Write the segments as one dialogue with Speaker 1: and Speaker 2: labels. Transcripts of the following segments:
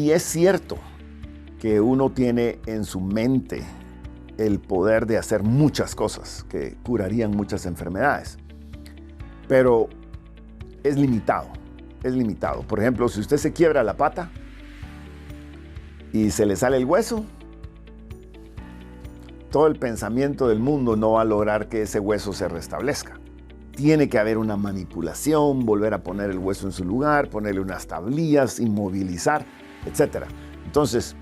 Speaker 1: Y es cierto que uno tiene en su mente el poder de hacer muchas cosas que curarían muchas enfermedades, pero es limitado, es limitado. Por ejemplo, si usted se quiebra la pata y se le sale el hueso, todo el pensamiento del mundo no va a lograr que ese hueso se restablezca. Tiene que haber una manipulación, volver a poner el hueso en su lugar, ponerle unas tablillas, inmovilizar, etc. Entonces,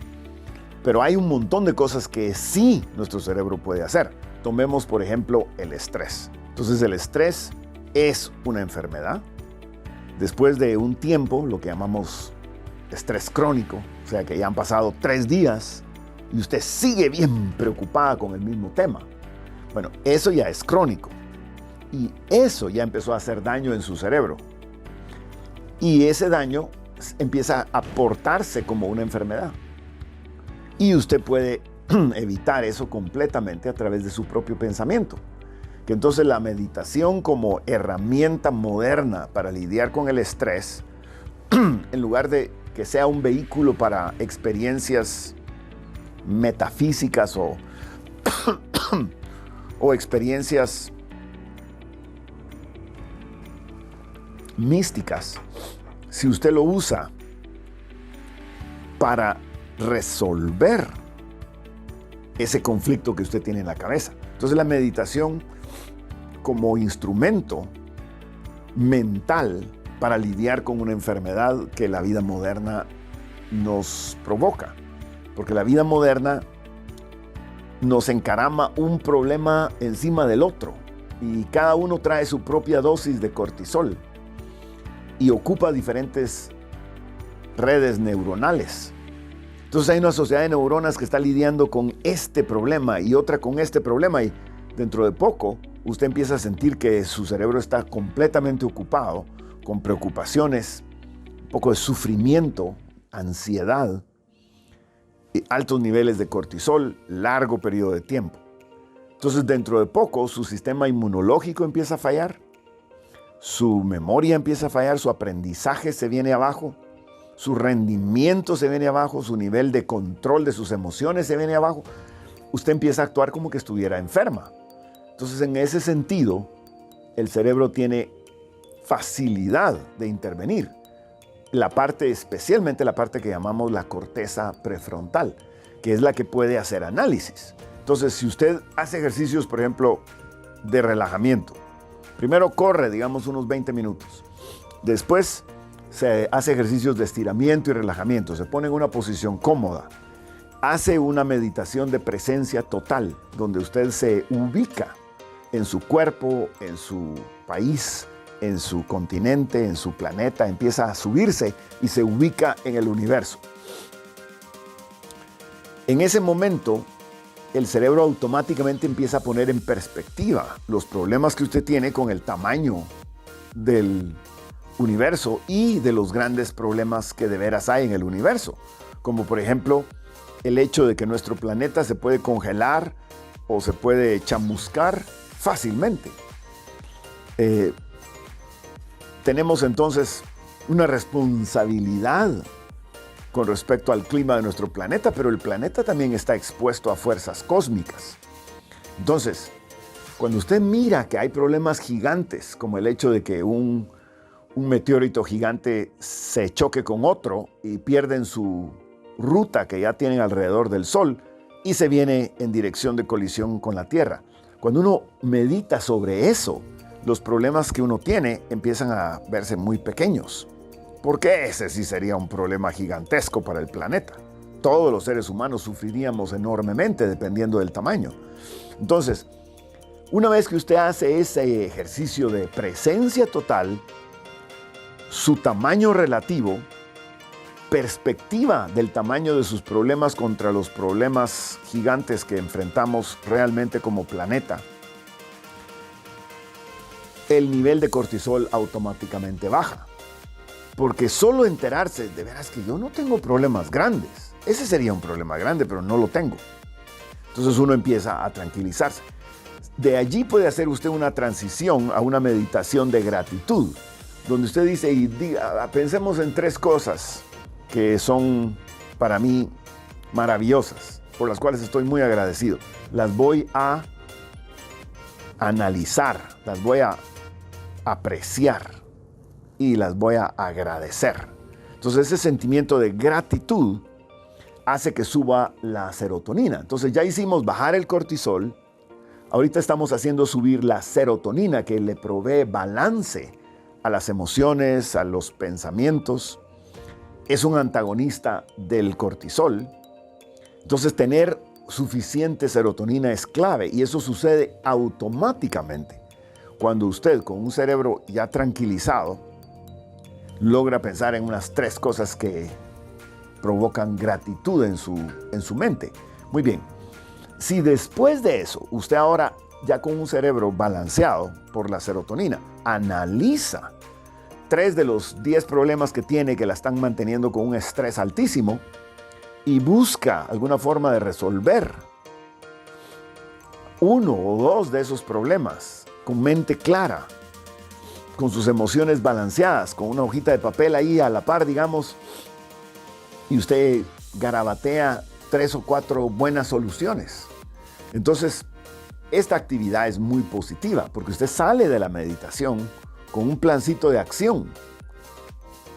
Speaker 1: pero hay un montón de cosas que sí nuestro cerebro puede hacer. Tomemos, por ejemplo, el estrés. Entonces, el estrés es una enfermedad. Después de un tiempo, lo que llamamos estrés crónico, o sea que ya han pasado 3 días y usted sigue bien preocupada con el mismo tema. Bueno, eso ya es crónico. Y eso ya empezó a hacer daño en su cerebro. Y ese daño empieza a portarse como una enfermedad. Y usted puede evitar eso completamente a través de su propio pensamiento. Que entonces la meditación como herramienta moderna para lidiar con el estrés, en lugar de que sea un vehículo para experiencias metafísicas o experiencias místicas, si usted lo usa para resolver ese conflicto que usted tiene en la cabeza. Entonces la meditación como instrumento mental para lidiar con una enfermedad que la vida moderna nos provoca. Porque la vida moderna nos encarama un problema encima del otro y cada uno trae su propia dosis de cortisol y ocupa diferentes redes neuronales. Entonces hay una sociedad de neuronas que está lidiando con este problema y otra con este problema, y dentro de poco usted empieza a sentir que su cerebro está completamente ocupado con preocupaciones, un poco de sufrimiento, ansiedad, altos niveles de cortisol, largo periodo de tiempo. Entonces dentro de poco su sistema inmunológico empieza a fallar, su memoria empieza a fallar, su aprendizaje se viene abajo, su rendimiento se viene abajo, su nivel de control de sus emociones se viene abajo. Usted empieza a actuar como que estuviera enferma. Entonces, en ese sentido, el cerebro tiene facilidad de intervenir. Especialmente la parte que llamamos la corteza prefrontal, que es la que puede hacer análisis. Entonces, si usted hace ejercicios, por ejemplo, de relajamiento, primero corre, digamos, unos 20 minutos. Después se hace ejercicios de estiramiento y relajamiento, se pone en una posición cómoda. Hace una meditación de presencia total, donde usted se ubica en su cuerpo, en su país, en su continente, en su planeta, empieza a subirse y se ubica en el universo. En ese momento, el cerebro automáticamente empieza a poner en perspectiva los problemas que usted tiene con el tamaño del universo y de los grandes problemas que de veras hay en el universo, como por ejemplo el hecho de que nuestro planeta se puede congelar o se puede chamuscar fácilmente. Tenemos entonces una responsabilidad con respecto al clima de nuestro planeta, pero el planeta también está expuesto a fuerzas cósmicas. Entonces, cuando usted mira que hay problemas gigantes, como el hecho de que un meteorito gigante se choque con otro y pierden su ruta que ya tienen alrededor del Sol y se viene en dirección de colisión con la Tierra. Cuando uno medita sobre eso, los problemas que uno tiene empiezan a verse muy pequeños. Porque ese sí sería un problema gigantesco para el planeta. Todos los seres humanos sufriríamos enormemente dependiendo del tamaño. Entonces, una vez que usted hace ese ejercicio de presencia total, su tamaño relativo, perspectiva del tamaño de sus problemas contra los problemas gigantes que enfrentamos realmente como planeta, el nivel de cortisol automáticamente baja. Porque solo enterarse, de veras que yo no tengo problemas grandes. Ese sería un problema grande, pero no lo tengo. Entonces uno empieza a tranquilizarse. De allí puede hacer usted una transición a una meditación de gratitud, donde usted dice, y diga, pensemos en 3 cosas que son para mí maravillosas, por las cuales estoy muy agradecido. Las voy a analizar, las voy a apreciar y las voy a agradecer. Entonces ese sentimiento de gratitud hace que suba la serotonina. Entonces ya hicimos bajar el cortisol, ahorita estamos haciendo subir la serotonina, que le provee balance a las emociones, a los pensamientos. Es un antagonista del cortisol. Entonces tener suficiente serotonina es clave, y eso sucede automáticamente cuando usted, con un cerebro ya tranquilizado, logra pensar en unas 3 cosas que provocan gratitud en su mente. Muy bien, si después de eso, usted ahora ya con un cerebro balanceado por la serotonina, analiza 3 de los 10 problemas que tiene que la están manteniendo con un estrés altísimo y busca alguna forma de resolver 1 o 2 de esos problemas con mente clara, con sus emociones balanceadas, con una hojita de papel ahí a la par, digamos, y usted garabatea 3 o 4 buenas soluciones. Entonces, esta actividad es muy positiva porque usted sale de la meditación con un plancito de acción,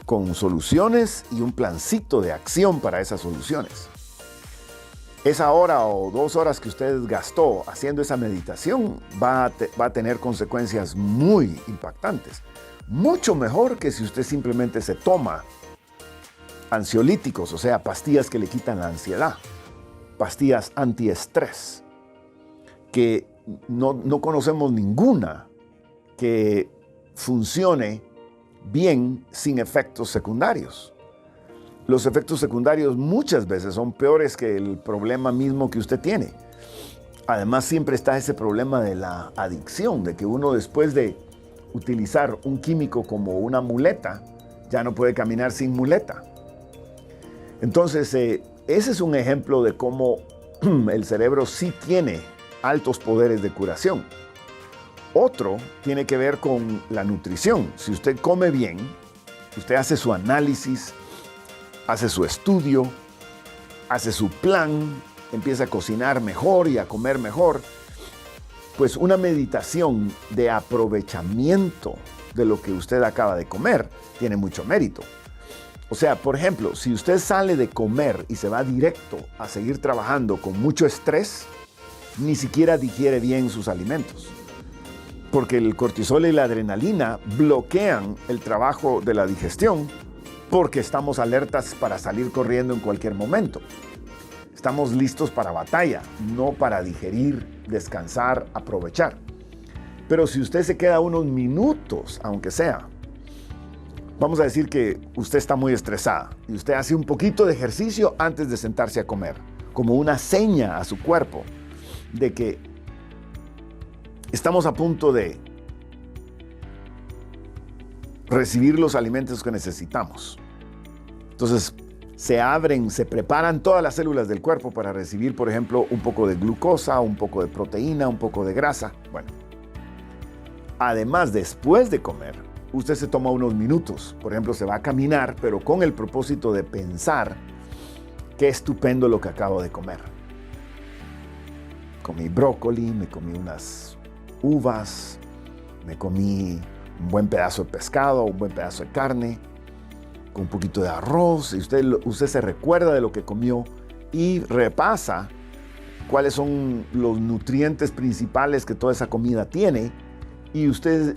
Speaker 1: con soluciones y un plancito de acción para esas soluciones. Esa hora o 2 horas que usted gastó haciendo esa meditación va a tener consecuencias muy impactantes. Mucho mejor que si usted simplemente se toma ansiolíticos, o sea, pastillas que le quitan la ansiedad, pastillas antiestrés, que no conocemos ninguna que funcione bien sin efectos secundarios. Los efectos secundarios muchas veces son peores que el problema mismo que usted tiene. Además, siempre está ese problema de la adicción, de que uno, después de utilizar un químico como una muleta, ya no puede caminar sin muleta. Entonces, ese es un ejemplo de cómo el cerebro sí tiene altos poderes de curación. Otro tiene que ver con la nutrición. Si usted come bien, usted hace su análisis, hace su estudio, hace su plan, empieza a cocinar mejor y a comer mejor, pues una meditación de aprovechamiento de lo que usted acaba de comer tiene mucho mérito. O sea, por ejemplo, si usted sale de comer y se va directo a seguir trabajando con mucho estrés, ni siquiera digiere bien sus alimentos, porque el cortisol y la adrenalina bloquean el trabajo de la digestión, porque estamos alertas para salir corriendo en cualquier momento. Estamos listos para batalla, no para digerir, descansar, aprovechar. Pero si usted se queda unos minutos, aunque sea, vamos a decir que usted está muy estresada y usted hace un poquito de ejercicio antes de sentarse a comer, como una seña a su cuerpo de que estamos a punto de recibir los alimentos que necesitamos. Entonces, se preparan todas las células del cuerpo para recibir, por ejemplo, un poco de glucosa, un poco de proteína, un poco de grasa. Bueno, además, después de comer, usted se toma unos minutos. Por ejemplo, se va a caminar, pero con el propósito de pensar qué estupendo lo que acabo de comer. Comí brócoli, me comí unas uvas, me comí un buen pedazo de pescado, un buen pedazo de carne, con un poquito de arroz, y usted se recuerda de lo que comió y repasa cuáles son los nutrientes principales que toda esa comida tiene, y usted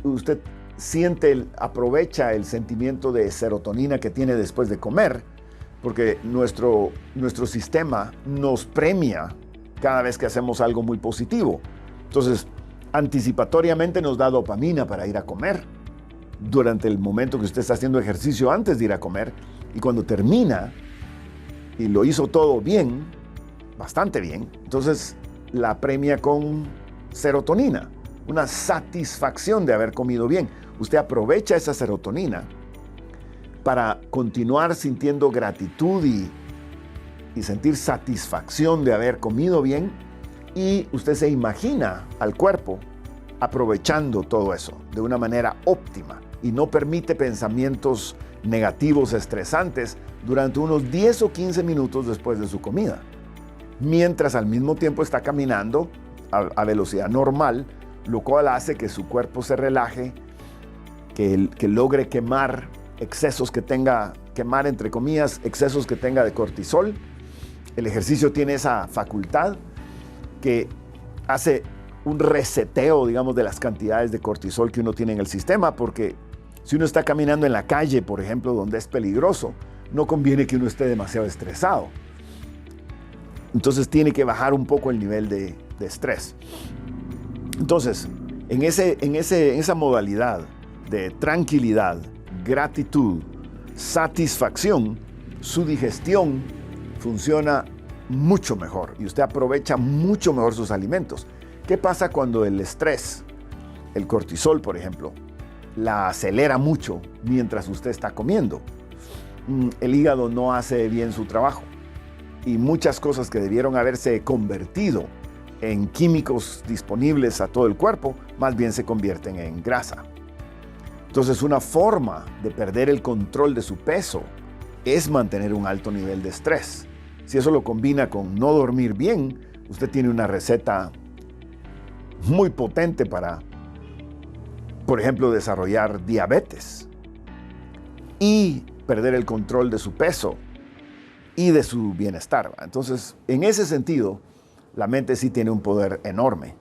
Speaker 1: aprovecha el sentimiento de serotonina que tiene después de comer, porque nuestro sistema nos premia cada vez que hacemos algo muy positivo. Entonces, anticipatoriamente nos da dopamina para ir a comer durante el momento que usted está haciendo ejercicio antes de ir a comer, y cuando termina y lo hizo todo bien, bastante bien, entonces la premia con serotonina, una satisfacción de haber comido bien. Usted aprovecha esa serotonina para continuar sintiendo gratitud y sentir satisfacción de haber comido bien, y usted se imagina al cuerpo aprovechando todo eso de una manera óptima y no permite pensamientos negativos, estresantes, durante unos 10 o 15 minutos después de su comida, mientras al mismo tiempo está caminando a velocidad normal, lo cual hace que su cuerpo se relaje, que logre quemar excesos que tenga, quemar entre comillas, excesos que tenga de cortisol. El ejercicio tiene esa facultad que hace un reseteo, digamos, de las cantidades de cortisol que uno tiene en el sistema, porque si uno está caminando en la calle, por ejemplo, donde es peligroso, no conviene que uno esté demasiado estresado. Entonces tiene que bajar un poco el nivel de estrés. Entonces, en esa modalidad de tranquilidad, gratitud, satisfacción, su digestión funciona mucho mejor y usted aprovecha mucho mejor sus alimentos. ¿Qué pasa cuando el estrés, el cortisol, por ejemplo, la acelera mucho mientras usted está comiendo? El hígado no hace bien su trabajo y muchas cosas que debieron haberse convertido en químicos disponibles a todo el cuerpo, más bien se convierten en grasa. Entonces, una forma de perder el control de su peso es mantener un alto nivel de estrés. Si eso lo combina con no dormir bien, usted tiene una receta muy potente para, por ejemplo, desarrollar diabetes y perder el control de su peso y de su bienestar. Entonces, en ese sentido, la mente sí tiene un poder enorme.